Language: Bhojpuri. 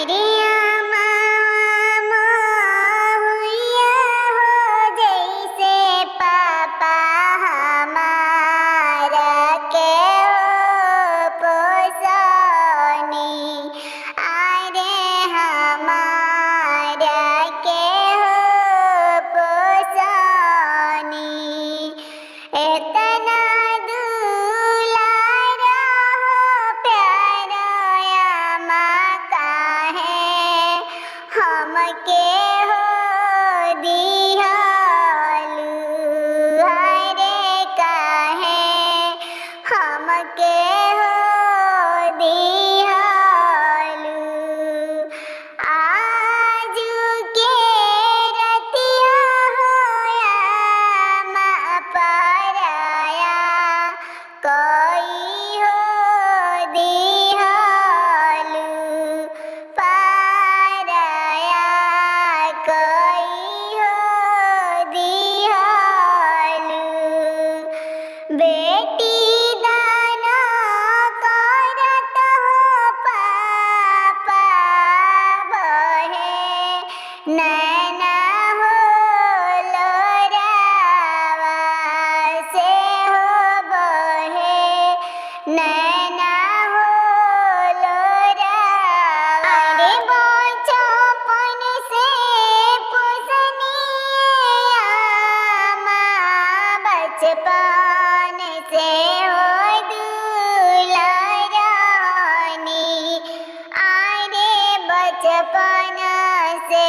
रे आमा हुइया हो जैसे पापा हमारा के हो पोसनी। अरे हमारा के हो पोसनी। इतना दुलारा हो प्यारा आमा काहे हमके हो दिहलु। हरे काहे हमके हो दिहलु। आजू के रतिया हो आमा पराया कोई हो दिहलु। पराया कोई हो दिहलु। बेटी दाना करत हो पापा बहे नैना हो लोरावा से हो बहे नैना हो लोरावा। अरे बचपन से पोसनी आमा बचपन से हो दुलारानी। अरे बचपन से